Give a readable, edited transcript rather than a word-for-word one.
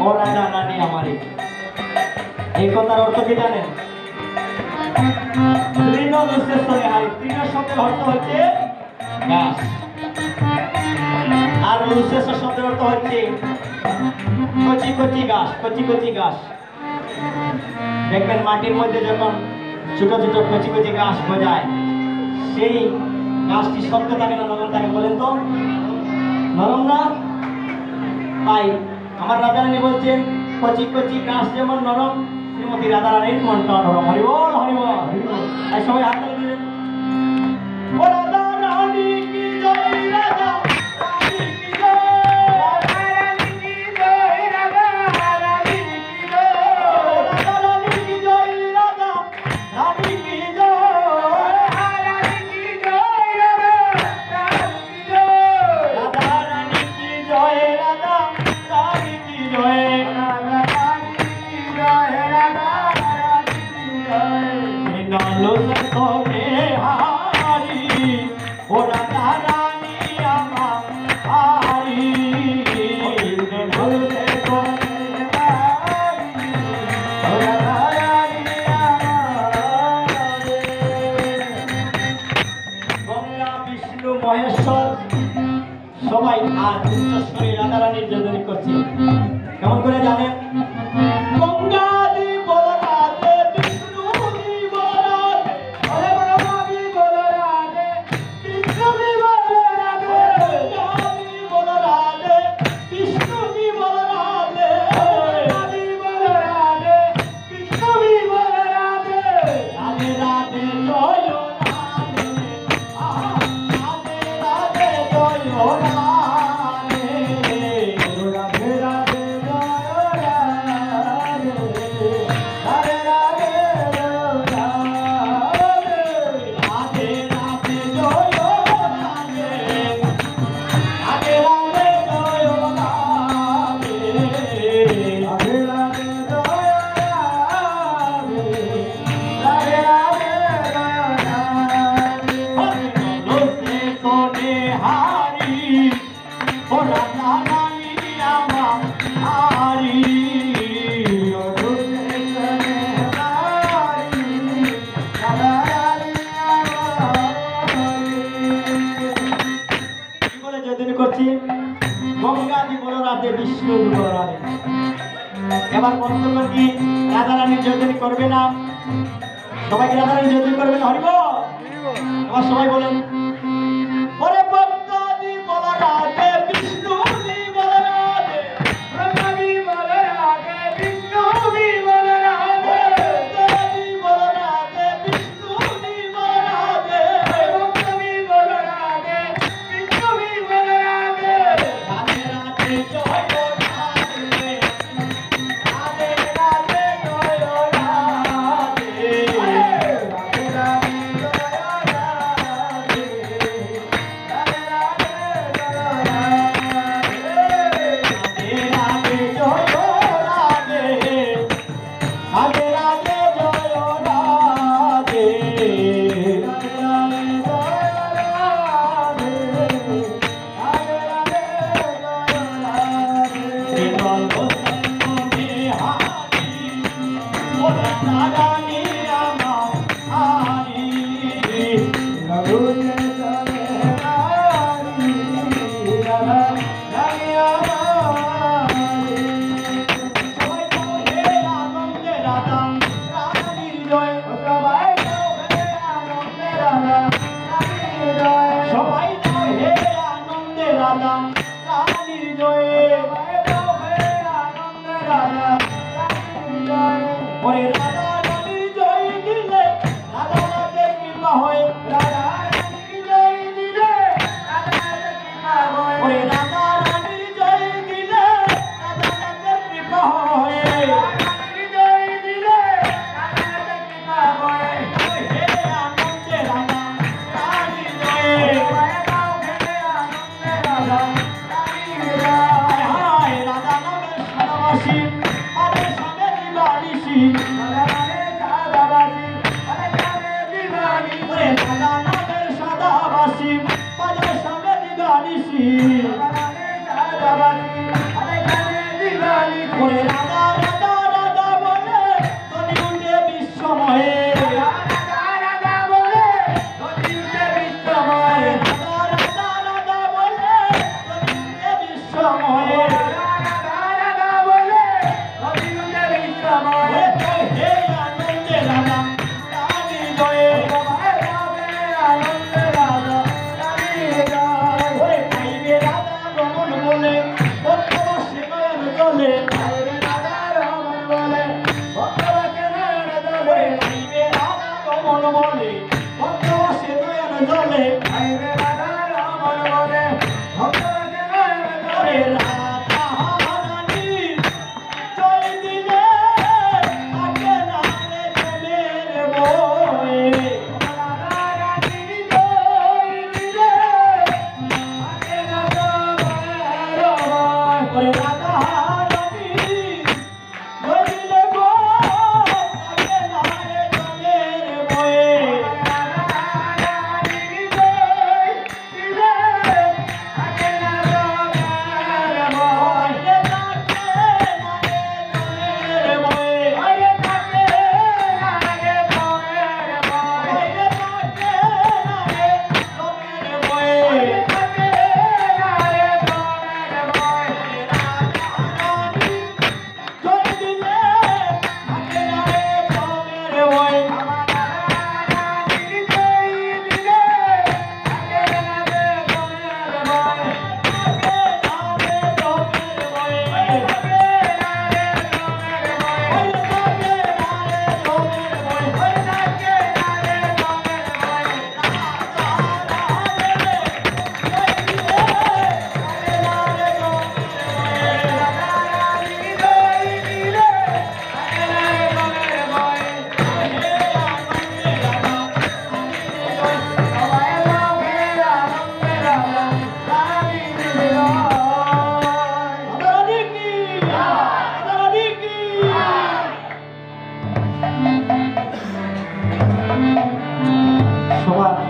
ও রাধা রানী আমারে। এই কথার অর্থ কি জানেন? তৃণ লুসেসনে হাই, তৃণ শব্দের অর্থ হচ্ছে ঘাস, আর লুসেস শব্দের অর্থ হচ্ছে কচি কচি ঘাস, কচি কচি ঘাস। দেখবেন মাটির মধ্যে যখন ছোট ছোট কচি কচি ঘাস গজায়, সেই ঘাসটি শক্ত থাকে না নরম থাকে? বলেন তো, নরম না? তাই আমার রাধারানী বলছেন কচি কচি ঘাস যেমন নরম, শ্রীমতী রাধারানীর মনটা নরম। হরি বল, হরি বল। তাই সবাই হাত তালি দিলেন। ও রাধা রানী কি জয়, রাধা রানী কি জয়, রাধা রানী কি জয়, রাধা রানী কি জয়, রাধা রানী কি জয়, রাধা রানী কি জয়, রাধা রানী কি জয়, রাধা রানী কি জয়, রাধা রানী কি জয়, রাধা রানী কি জয়, রাধা রানী কি জয়, রাধা রানী কি জয়। নালো সনে হারি, ও রাধা রানী আমার হারি, নালো সনে হারি, ও রাধা রানী আমার। গঙ্গা, বিষ্ণু, মহেশ্বর সবাই আর উচ্চস্বরে রাধা রানীর জয়ধ্বনি করছে। কেমন করে জানেন? গঙ্গা দি বল রাধে, বিষ্ণু দি বল রাধে, হরে ব্রহ্মা দি বল রাধে, বিষ্ণু দি বল রাধে, গঙ্গা দি বল রাধে, বিষ্ণু দি বল রাধে, গঙ্গা দি বল রাধে, বিষ্ণু দি বল রাধে, রাধে রাধে জয় রাধে, রাধে রাধে জয় রাধে, রাধে রাধে জয় রাধে, রাধে রাধে জয় রাধে, রাধে রাধে জয় রাধে, রাধে রাধে জয় রাধে, রাধে রাধে জয় রাধে, রাধে রাধে জয় রাধে। লোসে সোনে হারি, ও রাধা রানী আমার হারি, ও লোসে সোনে হারি, রাধা রানী আমার হারি। কি বলে যদিন করছি? গঙ্গা দি বল রাধে, বিষ্ণু দি বল রাধে। এবার বক্তব্য কি রাধা রানীর যদিন করবে না? সবাই কি রাধা রানীর যদিন করবে না? হরি বল। এবার সবাই বলেন, ওরে ভক্ত দি বল রাধে, বিষ্ণু দি বল রাধে, ব্রহ্মা দি বল রাধে, বিষ্ণু দি বল রাধে, ভক্ত দি বল রাধে, বিষ্ণু দি বল রাধে, ভক্ত দি বল রাধে, বিষ্ণু দি বল রাধে, রাধে রাধে জয় রাধে, রাধে রাধে জয় রাধে, রাধে রাধে জয় রাধে, রাধে রাধে জয় Radha Gobindo ওরে রাধা